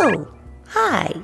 Oh, hi.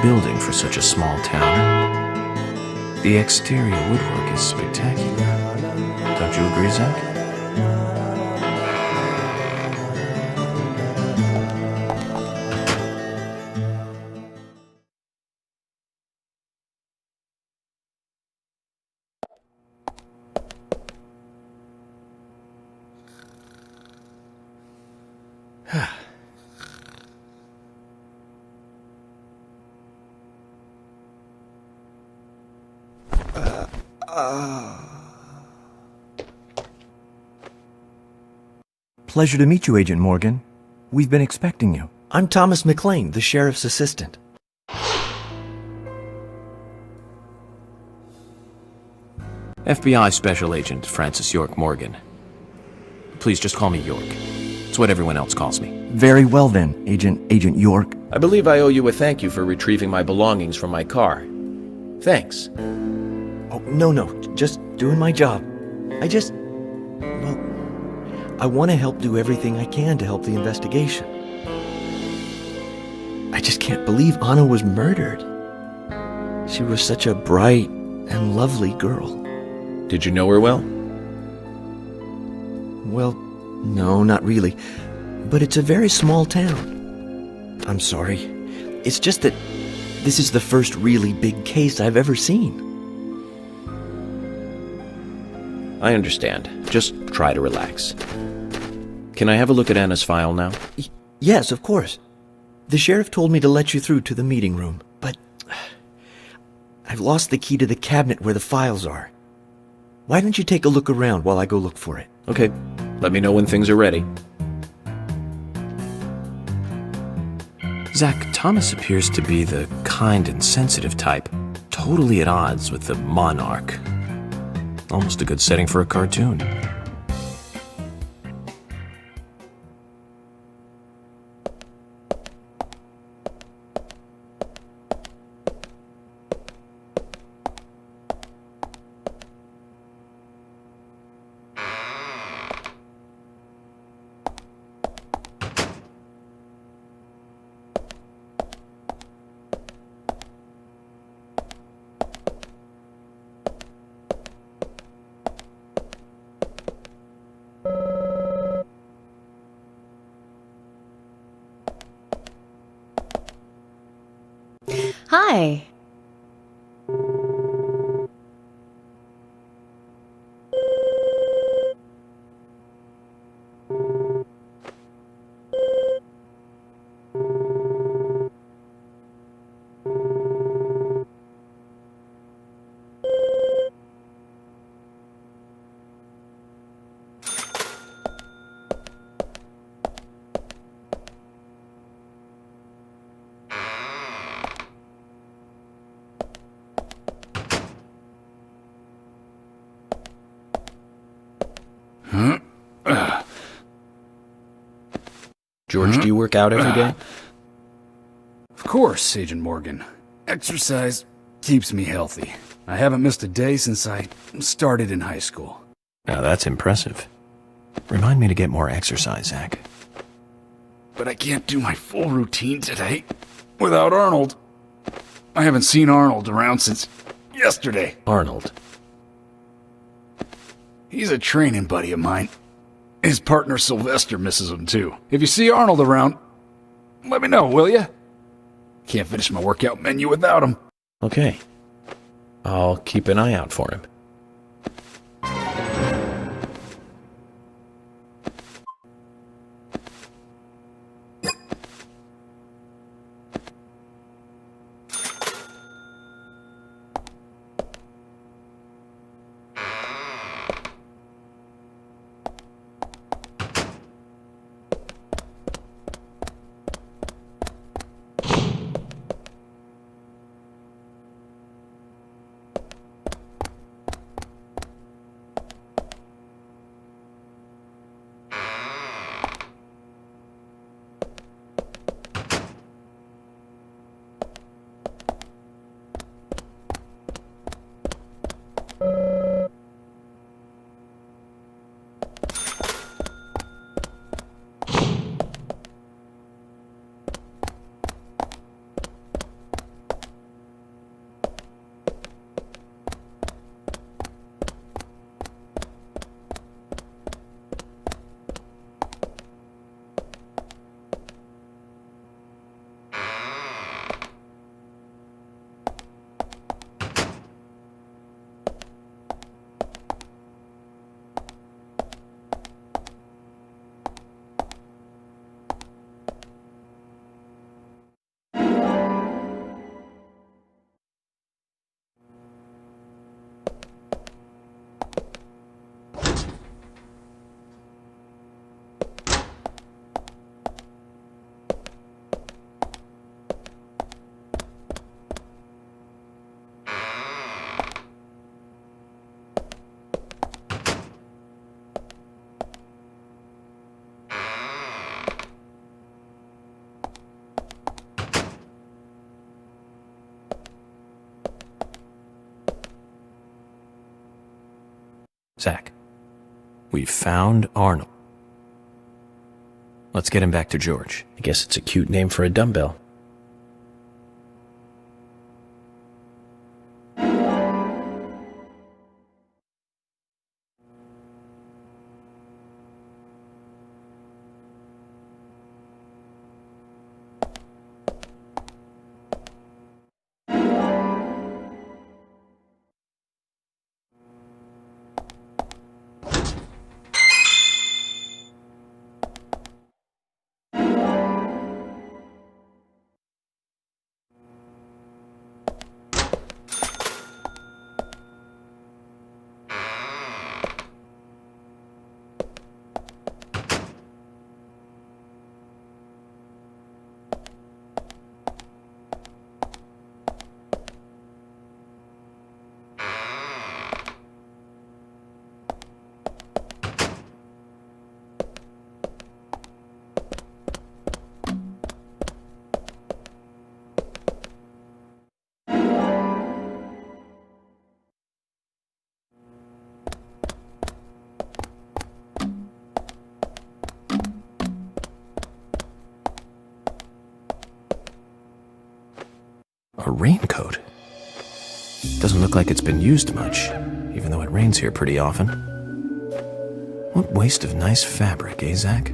Building for such a small town. The exterior woodwork is spectacular. Don't you agree, Zach? Pleasure to meet you, Agent Morgan. We've been expecting you. I'm Thomas McLean, the sheriff's assistant. FBI Special Agent Francis York Morgan. Please just call me York. It's what everyone else calls me. Very well then, Agent York. I believe I owe you a thank you for retrieving my belongings from my car. Thanks. Oh, no, just doing my job. I want to help do everything I can to help the investigation. I just can't believe Anna was murdered. She was such a bright and lovely girl. Did you know her well? Well, no, not really. but it's a very small town. I'm sorry. It's just that this is the first really big case I've ever seen. I understand. Just try to relax. Can I have a look at Anna's file now? Yes, of course. The sheriff told me to let you through to the meeting room, but I've lost the key to the cabinet where the files are. Why don't you take a look around while I go look for it? Okay. Let me know when things are ready. Zach, Thomas appears to be the kind and sensitive type, totally at odds with the monarch. Almost a good setting for a cartoon. Hi. George, do you work out every day? Of course, Agent Morgan. Exercise keeps me healthy. I haven't missed a day since I started in high school. Now that's impressive. Remind me to get more exercise, Zach. But I can't do my full routine today without Arnold. I haven't seen Arnold around since yesterday. Arnold. He's a training buddy of mine. His partner Sylvester misses him too. If you see Arnold around, let me know, will ya? Can't finish my workout menu without him. Okay. I'll keep an eye out for him. Zach, we've found Arnold. Let's get him back to George. I guess it's a cute name for a dumbbell. A raincoat? Doesn't look like it's been used much, even though it rains here pretty often. What waste of nice fabric, eh, Zach?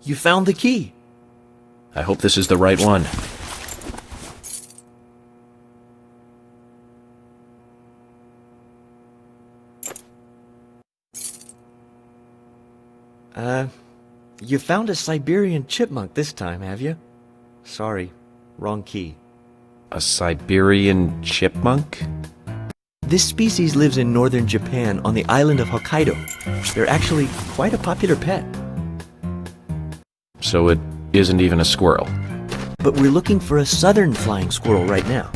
You found the key. I hope this is the right one. You found a Siberian chipmunk this time, have you? Sorry, wrong key. A Siberian chipmunk? This species lives in northern Japan on the island of Hokkaido. They're actually quite a popular pet. So it isn't even a squirrel. But we're looking for a southern flying squirrel right now.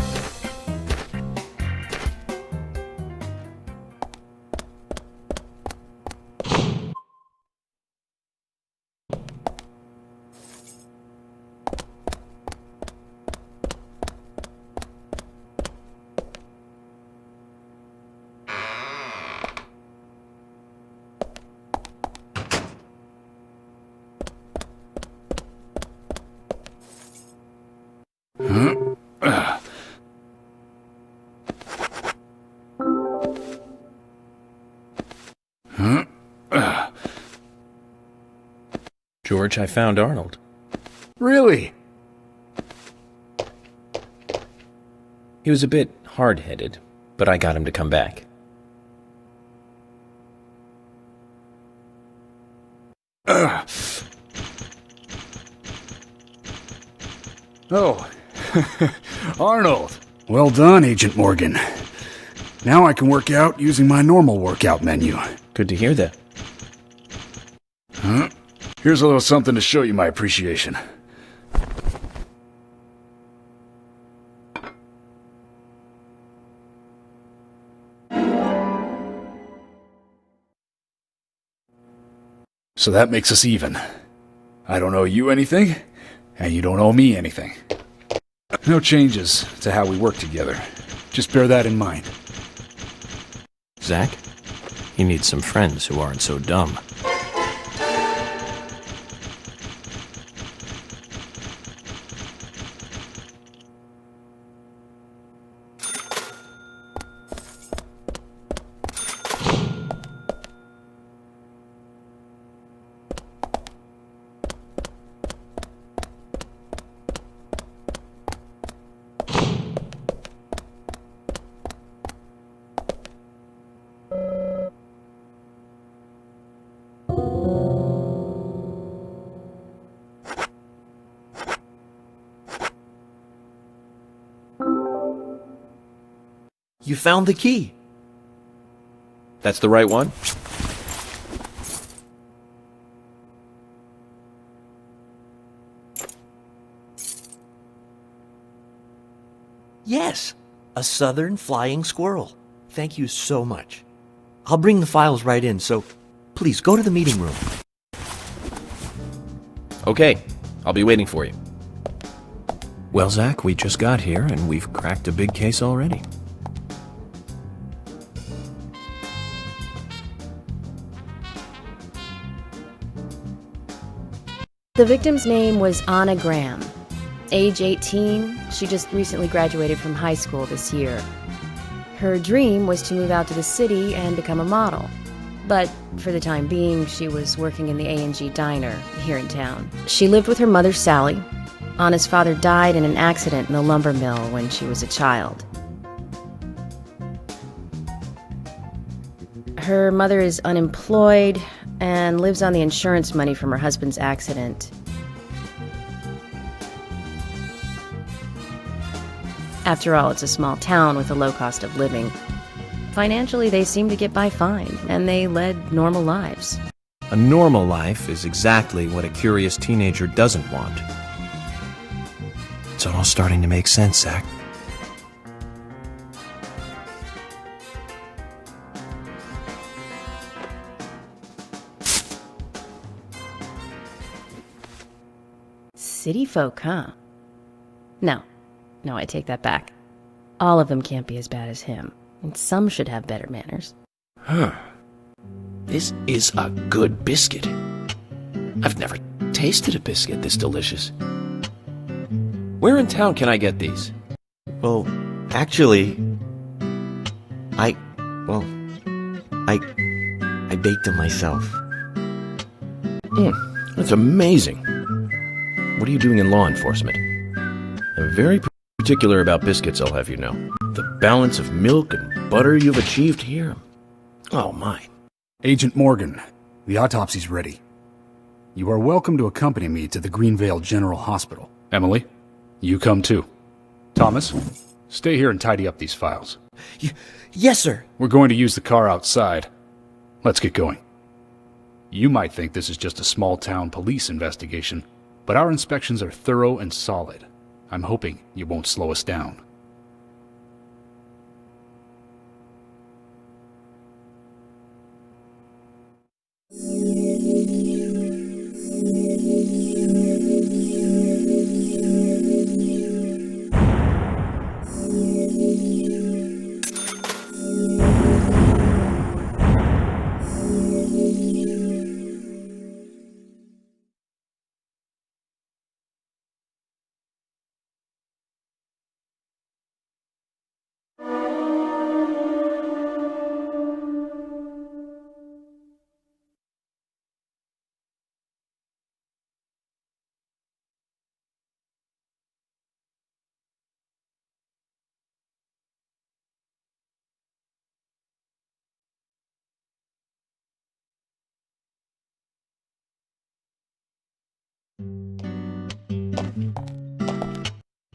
George, I found Arnold. Really? He was a bit hard-headed, but I got him to come back. Oh, Arnold. Well done, Agent Morgan. Now I can work out using my normal workout menu. Good to hear that. Huh? Here's a little something to show you my appreciation. So that makes us even. I don't owe you anything, and you don't owe me anything. No changes to how we work together. Just bear that in mind. Zach, you need some friends who aren't so dumb. You found the key. That's the right one? Yes, a southern flying squirrel. Thank you so much. I'll bring the files right in, so please go to the meeting room. Okay, I'll be waiting for you. Well, Zach, we just got here, and we've cracked a big case already. The victim's name was Anna Graham. Age 18, she just recently graduated from high school this year. Her dream was to move out to the city and become a model. But for the time being, she was working in the A&G diner here in town. She lived with her mother, Sally. Anna's father died in an accident in the lumber mill when she was a child. Her mother is unemployed and lives on the insurance money from her husband's accident. After all, it's a small town with a low cost of living. Financially, they seem to get by fine, and they led normal lives. A normal life is exactly what a curious teenager doesn't want. It's all starting to make sense, Zach. City folk, huh? No, I take that back. All of them can't be as bad as him, and some should have better manners. Huh. This is a good biscuit. I've never tasted a biscuit this delicious. Where in town can I get these? Well, actually, I baked them myself. That's amazing. What are you doing in law enforcement? I'm very particular about biscuits, I'll have you know. The balance of milk and butter you've achieved here. Oh, my. Agent Morgan, the autopsy's ready. You are welcome to accompany me to the Greenvale General Hospital. Emily, you come too. Thomas, stay here and tidy up these files. Yes, sir. We're going to use the car outside. Let's get going. You might think this is just a small-town police investigation, but our inspections are thorough and solid. I'm hoping you won't slow us down.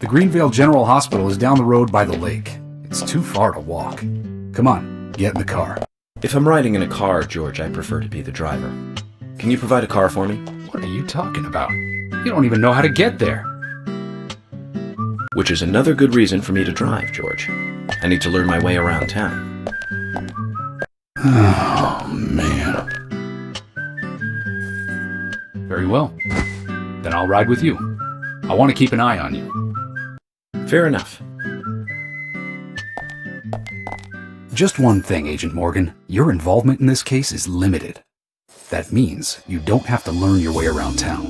The Greenvale General Hospital is down the road by the lake. It's too far to walk. Come on, get in the car. If I'm riding in a car, George, I prefer to be the driver. Can you provide a car for me? What are you talking about? You don't even know how to get there. Which is another good reason for me to drive, George. I need to learn my way around town. Oh, man. Very well. Then I'll ride with you. I want to keep an eye on you. Fair enough. Just one thing, Agent Morgan. Your involvement in this case is limited. That means you don't have to learn your way around town.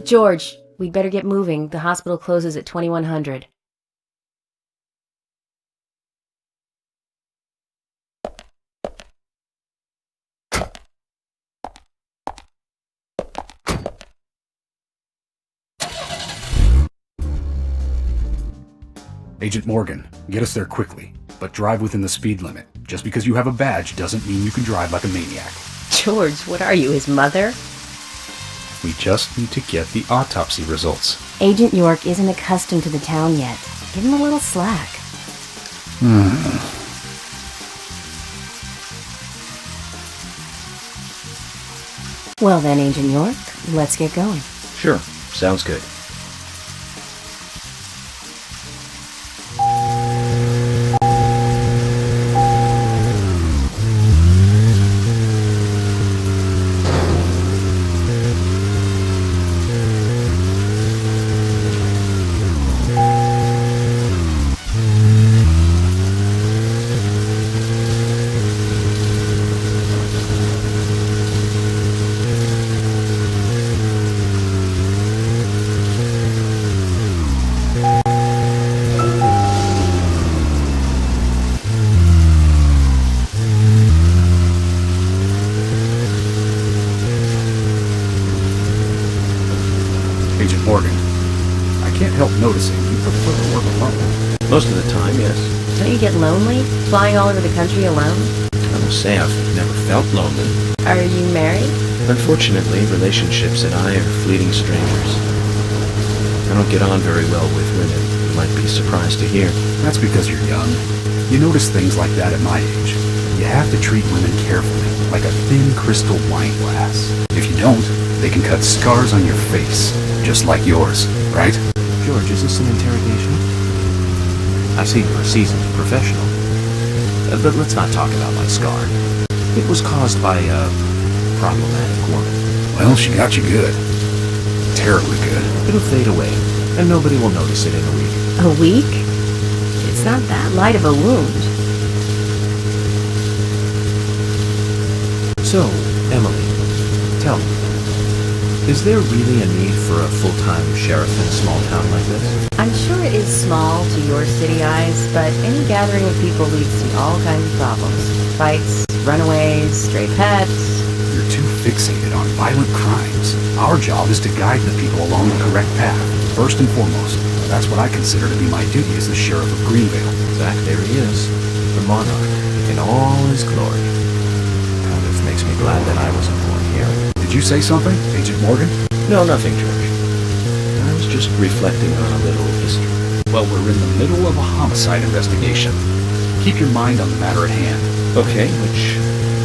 George, we'd better get moving. The hospital closes at 2100. Agent Morgan, get us there quickly, but drive within the speed limit. Just because you have a badge doesn't mean you can drive like a maniac. George, what are you, his mother? We just need to get the autopsy results. Agent York isn't accustomed to the town yet. Give him a little slack. Well then, Agent York, let's get going. Sure, sounds good. Agent Morgan, I can't help noticing you prefer to work alone. Most of the time, yes. Don't you get lonely, flying all over the country alone? I will say I've never felt lonely. Are you married? Unfortunately, relationships and I are fleeting strangers. I don't get on very well with women, you might be surprised to hear. That's because you're young. You notice things like that at my age. You have to treat women carefully, like a thin crystal wine glass. If you don't, they can cut scars on your face, just like yours, right? George, is this an interrogation? I see you're a seasoned professional. But let's not talk about my scar. It was caused by a problematic woman. Well, she got you good. Terribly good. It'll fade away, and nobody will notice it in a week. A week? It's not that light of a wound. So, Emily, tell me, is there really a need for a full-time sheriff in a small town like this? I'm sure it is small to your city eyes, but any gathering of people leads to all kinds of problems. Fights, runaways, stray pets. You're too fixated on violent crimes. Our job is to guide the people along the correct path, first and foremost. That's what I consider to be my duty as the Sheriff of Greenvale. Zach, there he is, the monarch, in all his glory. Kind of makes me glad that I wasn't born here. Did you say something, Agent Morgan? No, nothing, George. I was just reflecting on a little history. Well, we're in the middle of a homicide investigation. Keep your mind on the matter at hand. Okay, which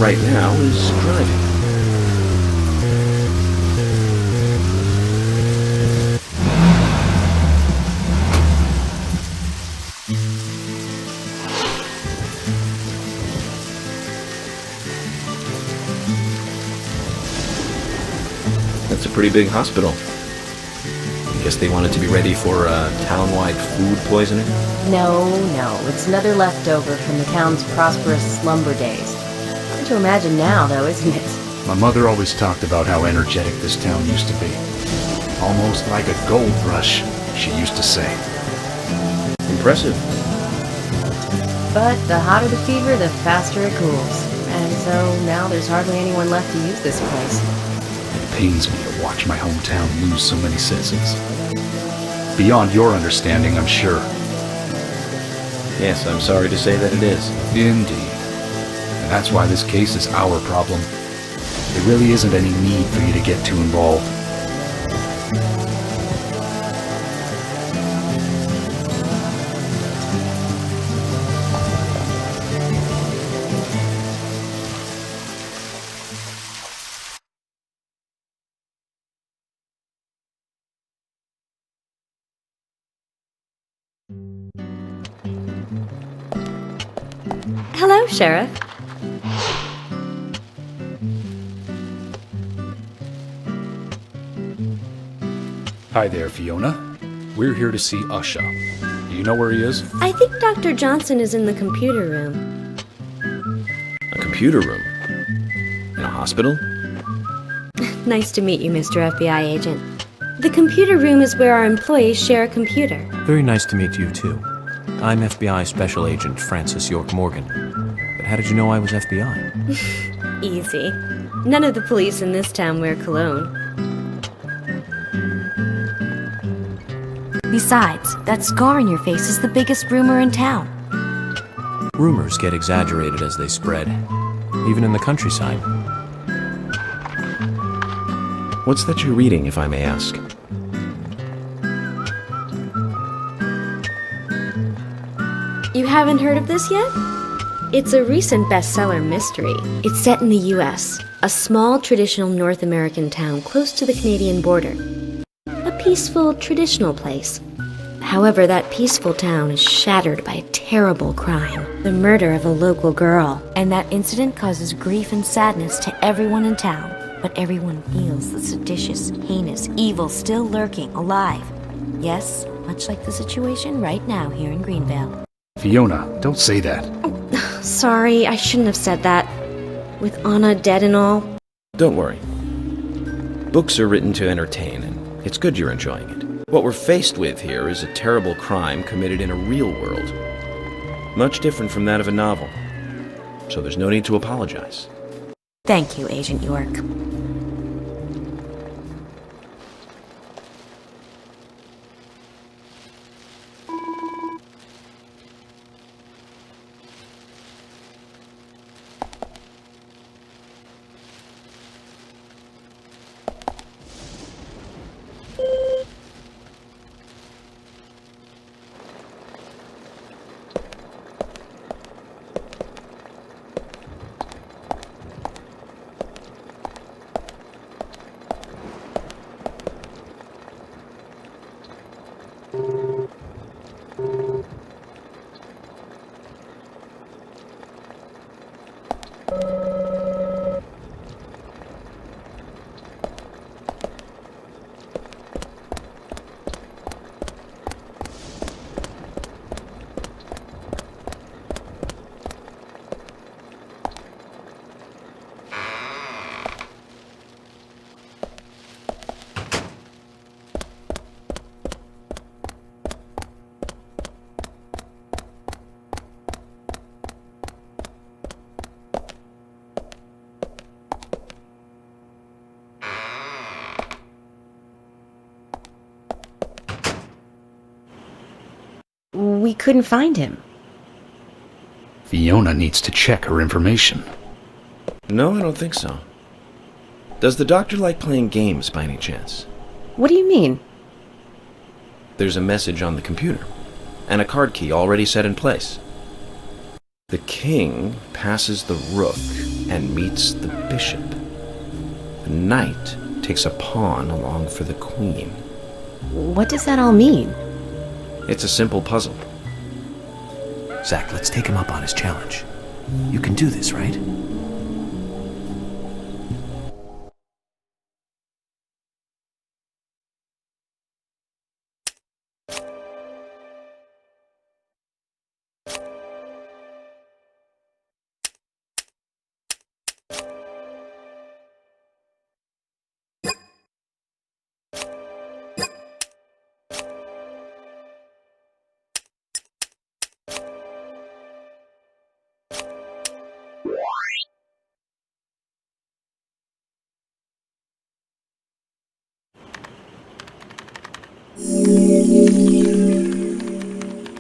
right now is driving. That's a pretty big hospital. I guess they wanted to be ready for town-wide food poisoning? No, it's another leftover from the town's prosperous slumber days. Hard to imagine now, though, isn't it? My mother always talked about how energetic this town used to be. Almost like a gold rush, she used to say. Impressive. But the hotter the fever, the faster it cools. And so now there's hardly anyone left to use this place. It pains me to watch my hometown lose so many citizens. Beyond your understanding, I'm sure. Yes, I'm sorry to say that it is. Indeed. And that's why this case is our problem. There really isn't any need for you to get too involved. Hello, Sheriff. Hi there, Fiona. We're here to see Usha. Do you know where he is? I think Dr. Johnson is in the computer room. A computer room? In a hospital? Nice to meet you, Mr. FBI agent. The computer room is where our employees share a computer. Very nice to meet you, too. I'm FBI Special Agent Francis York Morgan. But how did you know I was FBI? Easy. None of the police in this town wear cologne. Besides, that scar on your face is the biggest rumor in town. Rumors get exaggerated as they spread, even in the countryside. What's that you're reading, if I may ask? You haven't heard of this yet? It's a recent bestseller mystery. It's set in the U.S., a small traditional North American town close to the Canadian border. A peaceful, traditional place. However, that peaceful town is shattered by a terrible crime, the murder of a local girl. And that incident causes grief and sadness to everyone in town. But everyone feels the seditious, heinous evil still lurking, alive. Yes, much like the situation right now here in Greenvale. Fiona, don't say that. Sorry, I shouldn't have said that. With Anna dead and all. Don't worry. Books are written to entertain, and it's good you're enjoying it. What we're faced with here is a terrible crime committed in a real world. Much different from that of a novel. So there's no need to apologize. Thank you, Agent York. We couldn't find him. Fiona needs to check her information. No, I don't think so. Does the doctor like playing games by any chance? What do you mean? There's a message on the computer, and a card key already set in place. The king passes the rook and meets the bishop. The knight takes a pawn along for the queen. What does that all mean? It's a simple puzzle. Zach, let's take him up on his challenge. You can do this, right?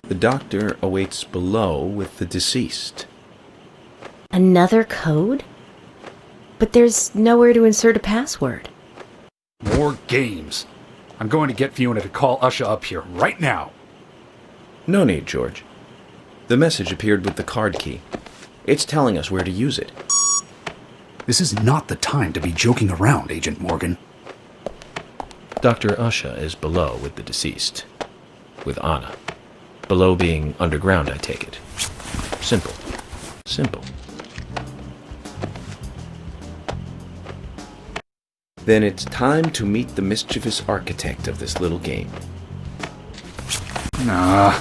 The doctor awaits below with the deceased. Another code? But there's nowhere to insert a password. More games. I'm going to get Fiona to call Usha up here right now. No need, George. The message appeared with the card key. It's telling us where to use it. This is not the time to be joking around, Agent Morgan. Dr. Usha is below with the deceased. With Anna. Below being underground, I take it. Simple. Simple. Then it's time to meet the mischievous architect of this little game. Nah.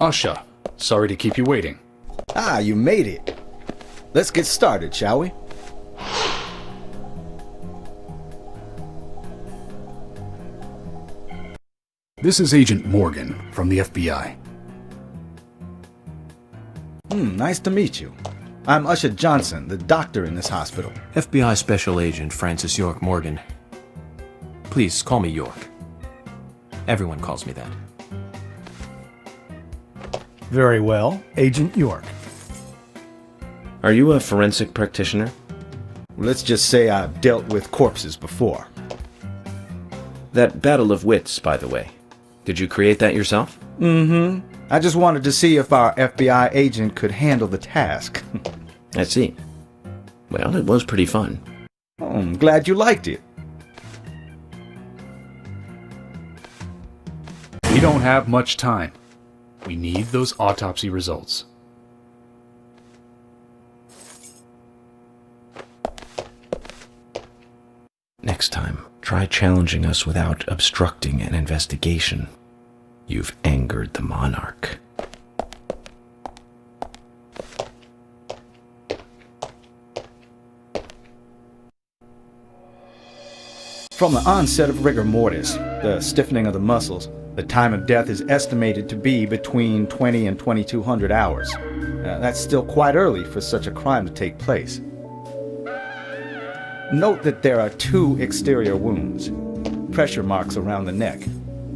Usha, sorry to keep you waiting. Ah, you made it. Let's get started, shall we? This is Agent Morgan from the FBI. Nice to meet you. I'm Usha Johnson, the doctor in this hospital. FBI Special Agent Francis York Morgan. Please call me York. Everyone calls me that. Very well, Agent York. Are you a forensic practitioner? Let's just say I've dealt with corpses before. That battle of wits, by the way. Did you create that yourself? Mm-hmm. I just wanted to see if our FBI agent could handle the task. I see. Well, it was pretty fun. Oh, I'm glad you liked it. We don't have much time. We need those autopsy results. Next time, try challenging us without obstructing an investigation. You've angered the monarch. From the onset of rigor mortis, the stiffening of the muscles, the time of death is estimated to be between 20 and 2200 hours. That's still quite early for such a crime to take place. Note that there are 2 exterior wounds, pressure marks around the neck,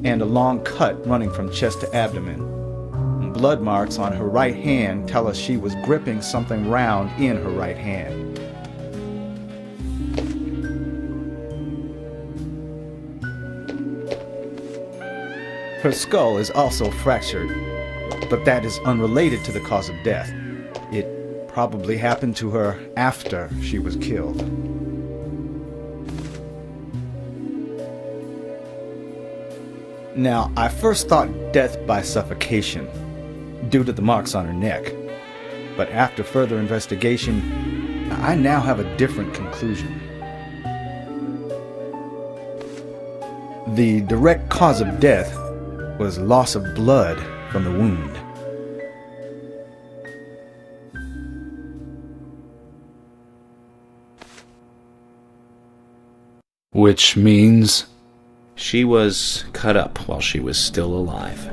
and a long cut running from chest to abdomen. Blood marks on her right hand tell us she was gripping something round in her right hand. Her skull is also fractured, but that is unrelated to the cause of death. It probably happened to her after she was killed. Now, I first thought death by suffocation, due to the marks on her neck. But after further investigation, I now have a different conclusion. The direct cause of death was loss of blood from the wound. Which means... She was cut up while she was still alive.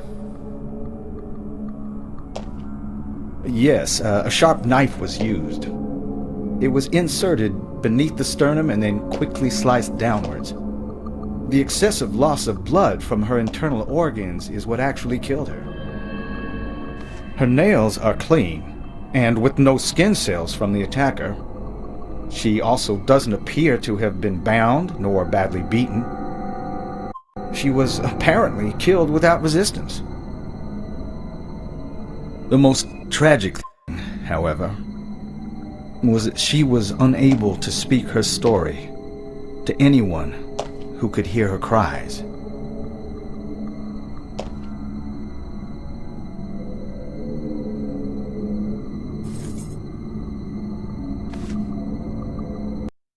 Yes, a sharp knife was used. It was inserted beneath the sternum and then quickly sliced downwards. The excessive loss of blood from her internal organs is what actually killed her. Her nails are clean, and with no skin cells from the attacker. She also doesn't appear to have been bound nor badly beaten. She was apparently killed without resistance. The most tragic thing, however, was that she was unable to speak her story to anyone who could hear her cries.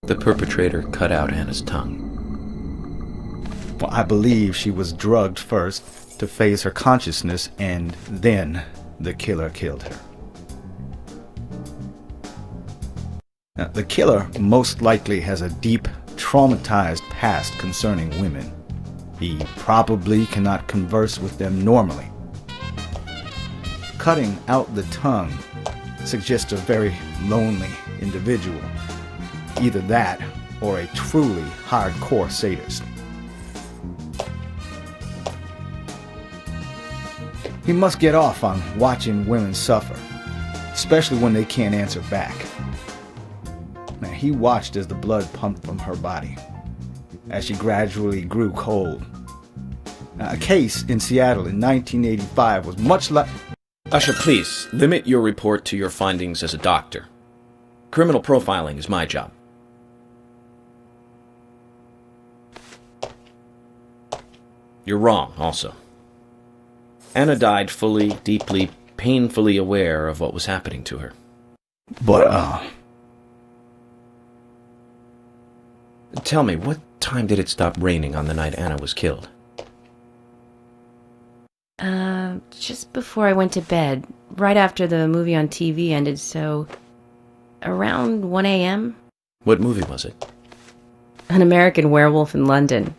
The perpetrator cut out Anna's tongue. Well, I believe she was drugged first to phase her consciousness, and then the killer killed her. Now, the killer most likely has a deep, traumatized past concerning women. He probably cannot converse with them normally. Cutting out the tongue suggests a very lonely individual. Either that, or a truly hardcore sadist. He must get off on watching women suffer, especially when they can't answer back. Now, he watched as the blood pumped from her body, as she gradually grew cold. Now, a case in Seattle in 1985 was much like... Usher, please, limit your report to your findings as a doctor. Criminal profiling is my job. You're wrong, also. Anna died fully, deeply, painfully aware of what was happening to her. But, Tell me, what time did it stop raining on the night Anna was killed? Just before I went to bed, right after the movie on TV ended, so around 1 a.m.? What movie was it? An American Werewolf in London.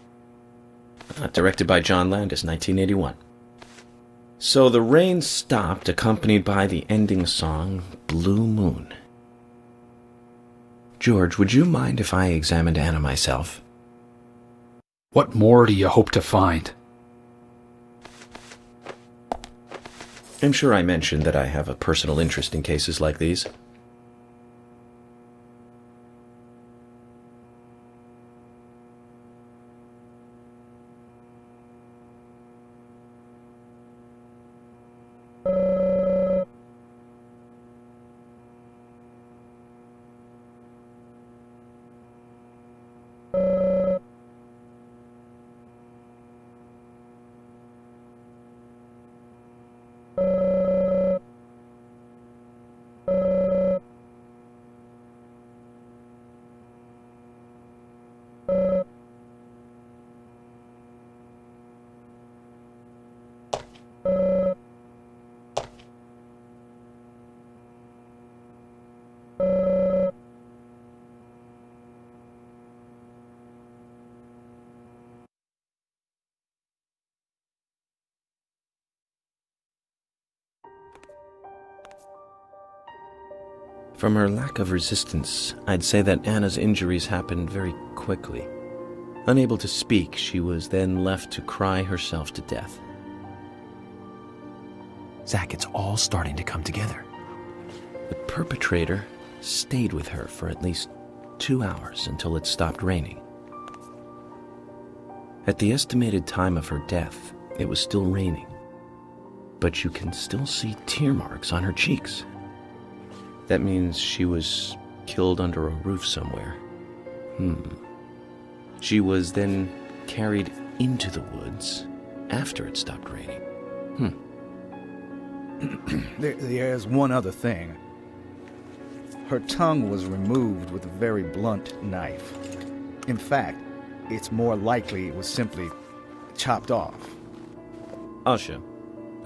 Directed by John Landis, 1981. So the rain stopped, accompanied by the ending song, Blue Moon. George, would you mind if I examined Anna myself? What more do you hope to find? I'm sure I mentioned that I have a personal interest in cases like these. From her lack of resistance, I'd say that Anna's injuries happened very quickly. Unable to speak, she was then left to cry herself to death. Zach, it's all starting to come together. The perpetrator stayed with her for at least 2 hours until it stopped raining. At the estimated time of her death, it was still raining, but you can still see tear marks on her cheeks. That means she was killed under a roof somewhere. She was then carried into the woods after it stopped raining. There's one other thing. Her tongue was removed with a very blunt knife. In fact, it's more likely it was simply chopped off. Asha,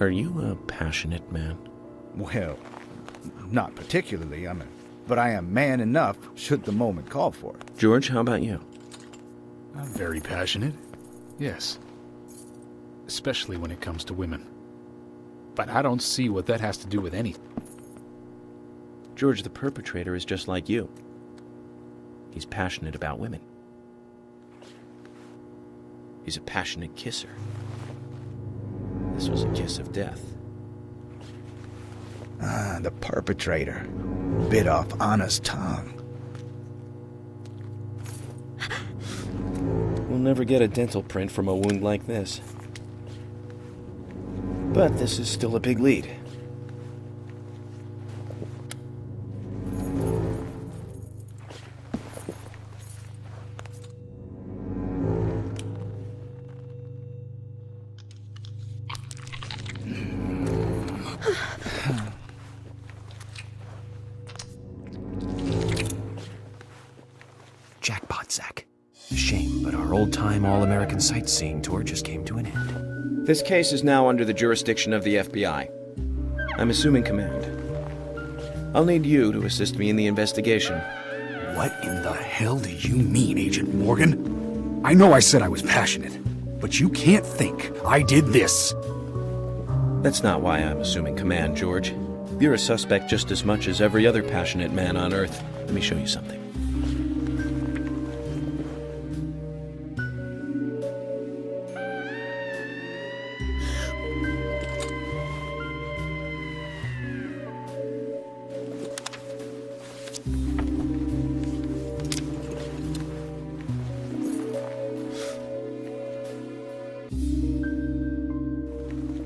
are you a passionate man? Well, not particularly, but I am man enough should the moment call for it. George, how about you? I'm very passionate, yes. Especially when it comes to women. But I don't see what that has to do with anything. George, the perpetrator is just like you. He's passionate about women. He's a passionate kisser. This was a kiss of death. The perpetrator bit off Anna's tongue. We'll never get a dental print from a wound like this. But this is still a big lead. Jackpot, Zach. Shame, but our old-time all-American sightseeing tour just came to an end. This case is now under the jurisdiction of the FBI. I'm assuming command. I'll need you to assist me in the investigation. What in the hell do you mean, Agent Morgan? I know I said I was passionate, but you can't think I did this. That's not why I'm assuming command, George. You're a suspect just as much as every other passionate man on Earth. Let me show you something.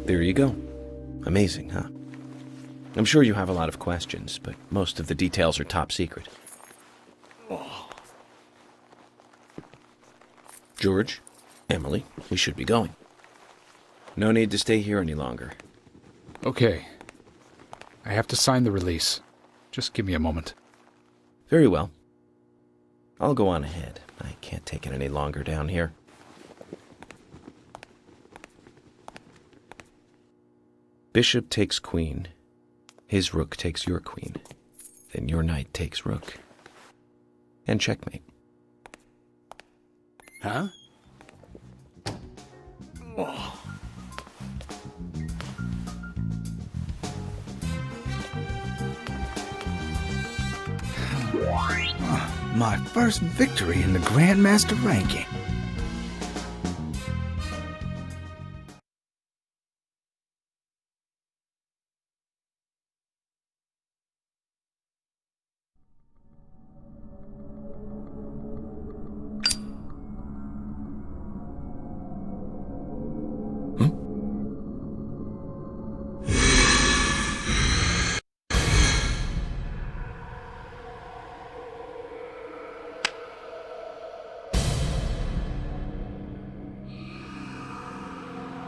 There you go. Amazing, huh? I'm sure you have a lot of questions, but most of the details are top secret. George, Emily, we should be going. No need to stay here any longer. Okay. I have to sign the release. Just give me a moment. Very well. I'll go on ahead. I can't take it any longer down here. Bishop takes queen. His rook takes your queen. Then your knight takes rook. And checkmate. Huh? My first victory in the Grandmaster ranking.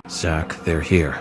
Zach, they're here.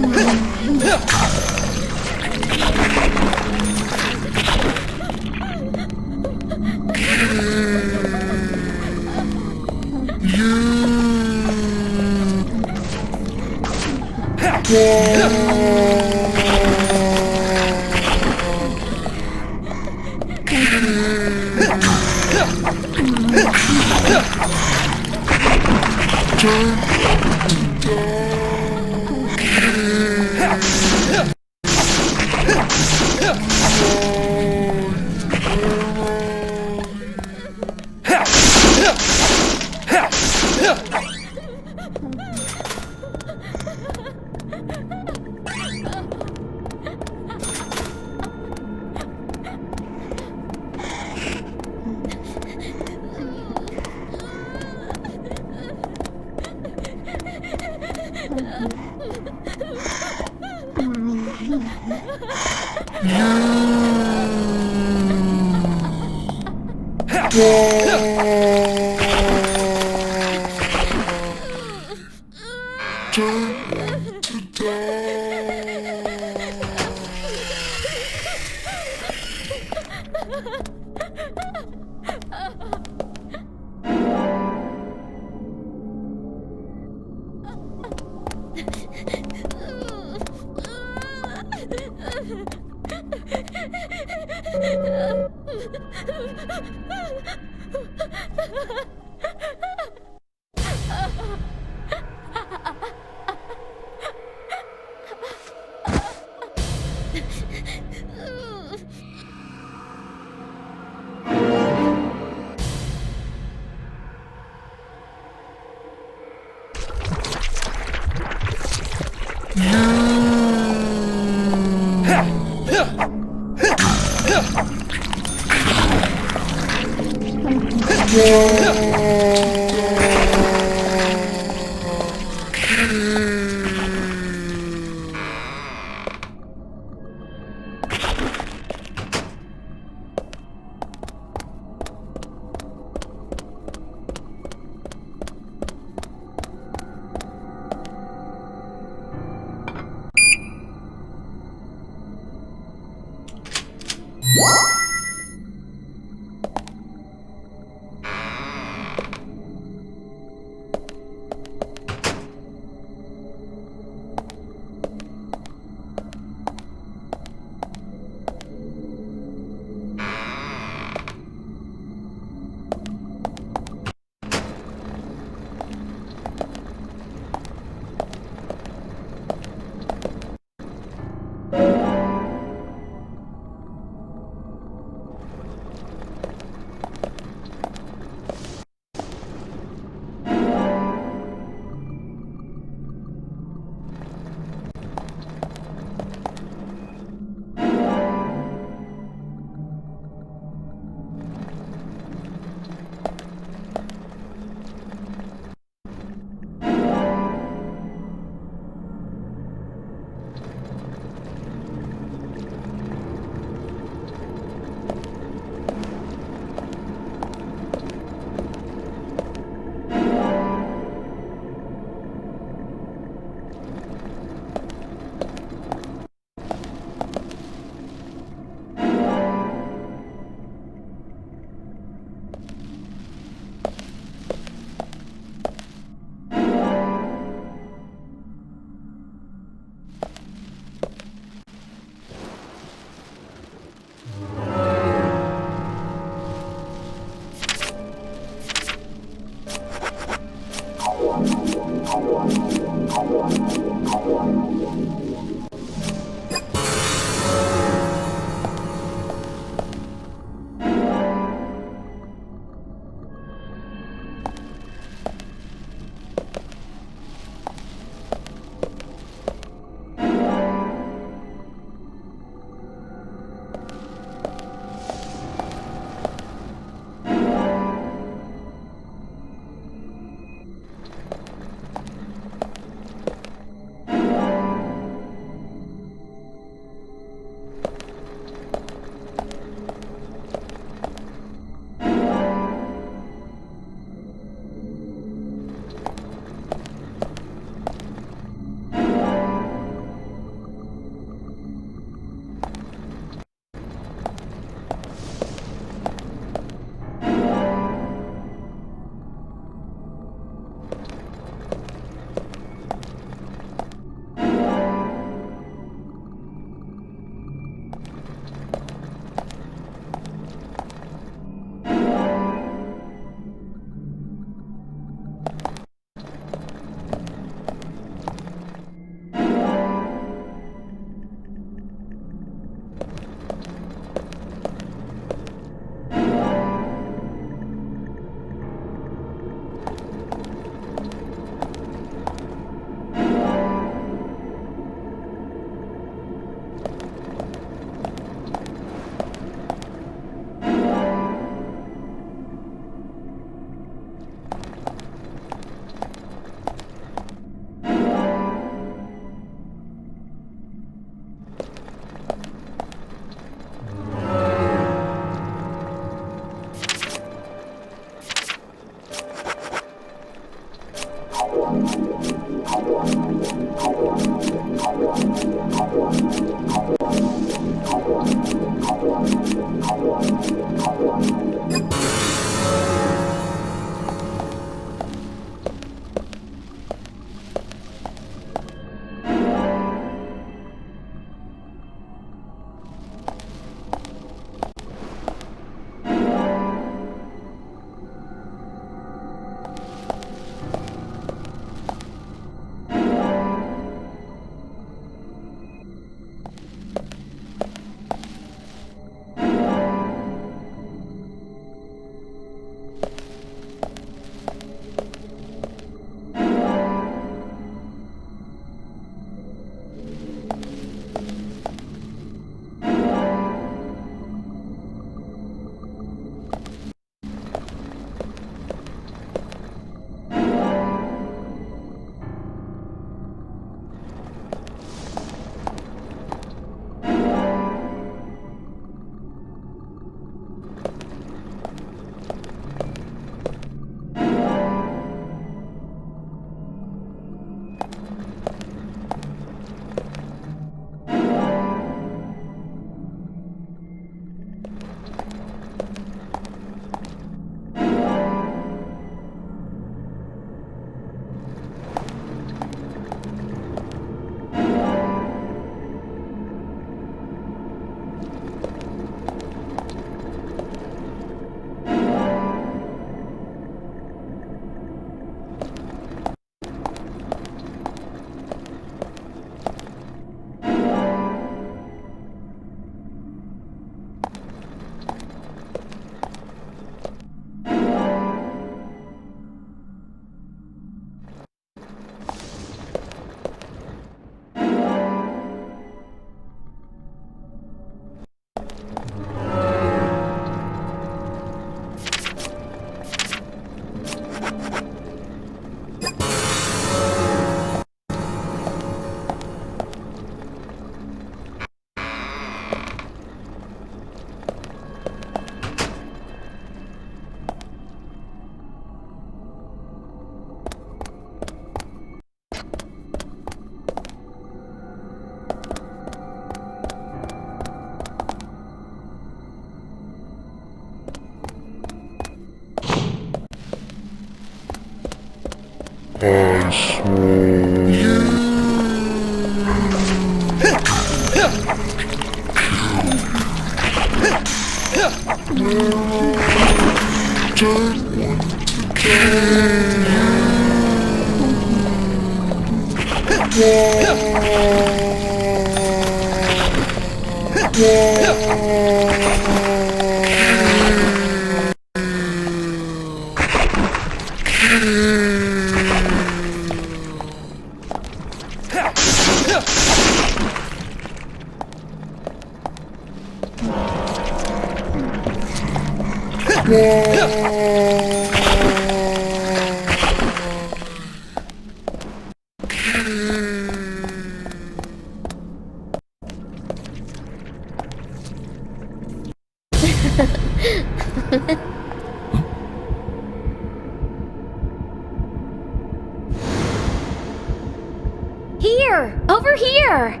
Here! Over here!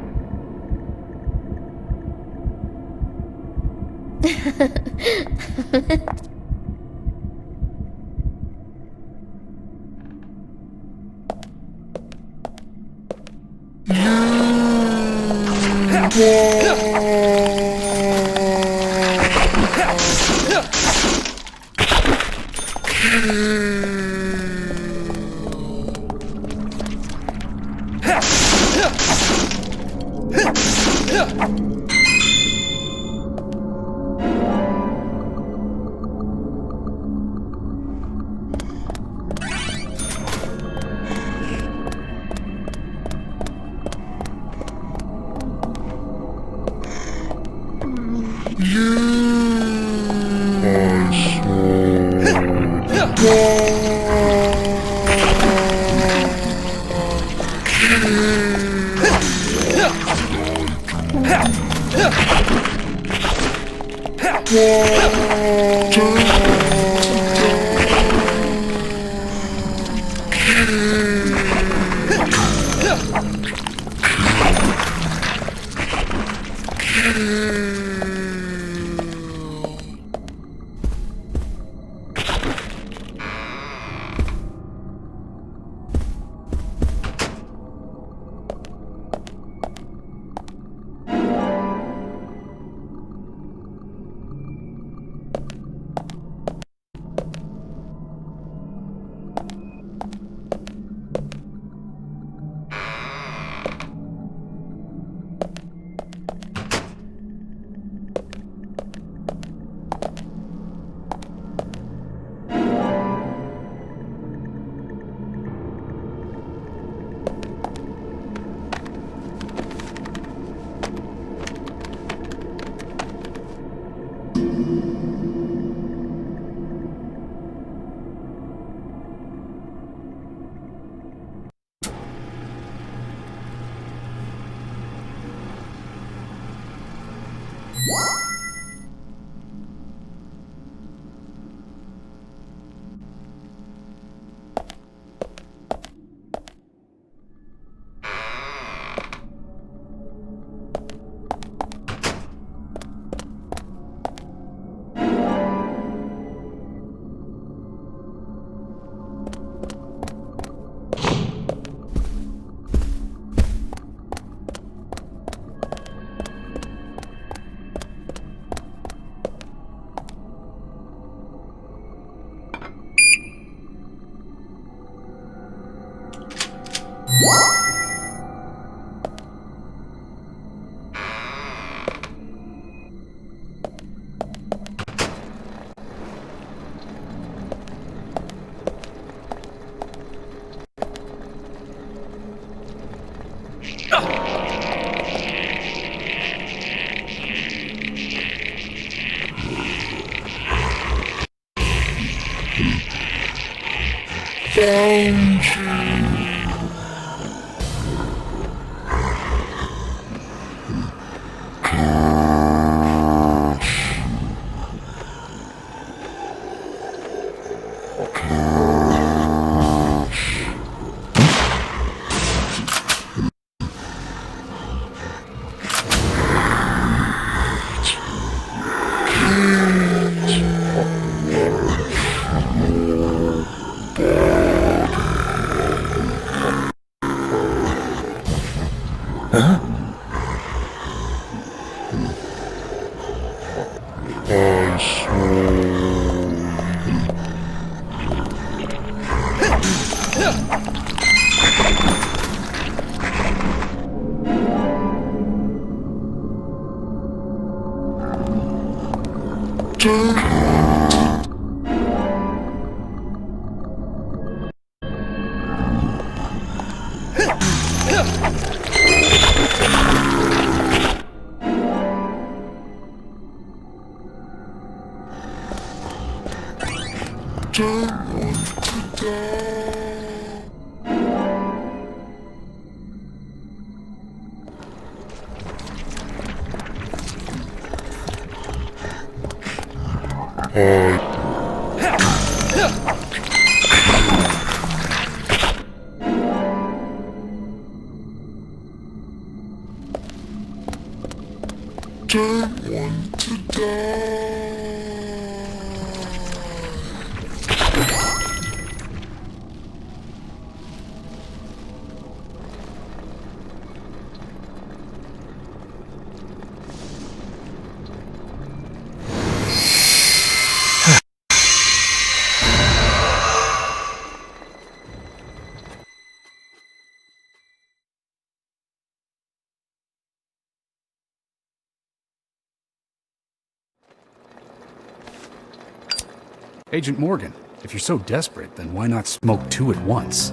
Agent Morgan, if you're so desperate, then why not smoke two at once?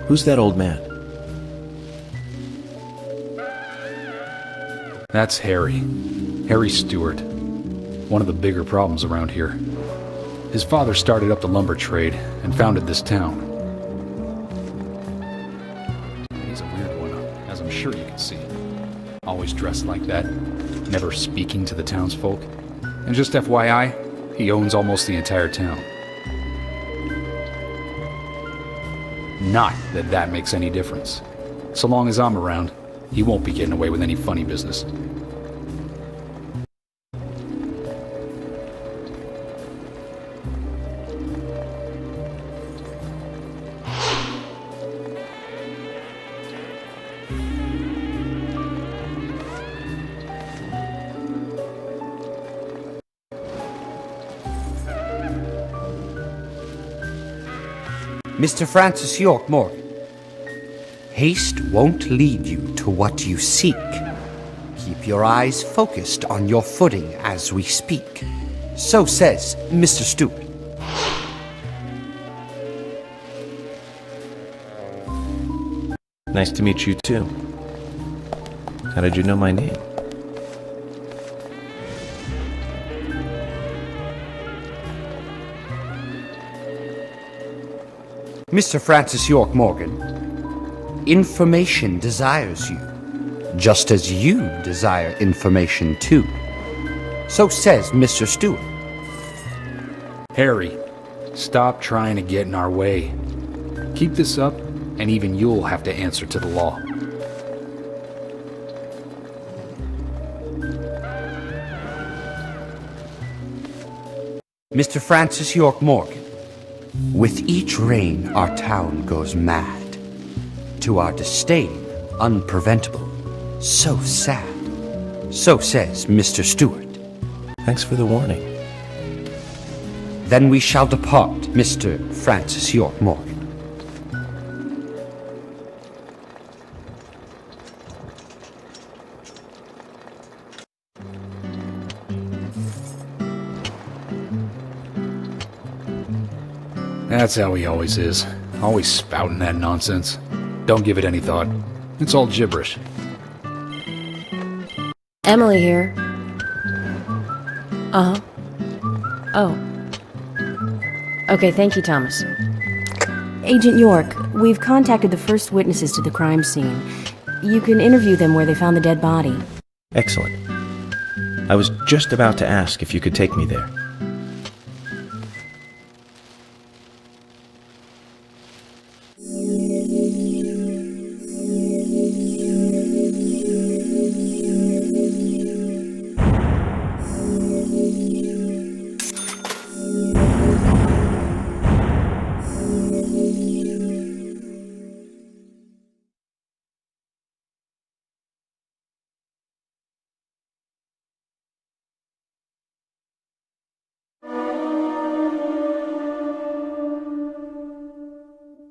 Who's that old man? That's Harry. Harry Stewart. One of the bigger problems around here. His father started up the lumber trade and founded this town. He's a weird one, as I'm sure you can see. Always dressed like that, never speaking to the townsfolk. And just FYI, he owns almost the entire town. Not that that makes any difference. So long as I'm around, he won't be getting away with any funny business. Mr. Francis York Morgan. Haste won't lead you to what you seek. Keep your eyes focused on your footing as we speak. So says Mr. Stewart. Nice to meet you too. How did you know my name? Mr. Francis York Morgan, information desires you, just as you desire information too. So says Mr. Stewart. Harry, stop trying to get in our way. Keep this up, and even you'll have to answer to the law. Mr. Francis York Morgan, with each rain our town goes mad. To our disdain, unpreventable. So sad. So says Mr. Stewart. Thanks for the warning. Then we shall depart, Mr. Francis York Morgan. That's how he always is. Always spouting that nonsense. Don't give it any thought. It's all gibberish. Emily here. Uh-huh. Oh. Okay, thank you, Thomas. Agent York, we've contacted the first witnesses to the crime scene. You can interview them where they found the dead body. Excellent. I was just about to ask if you could take me there.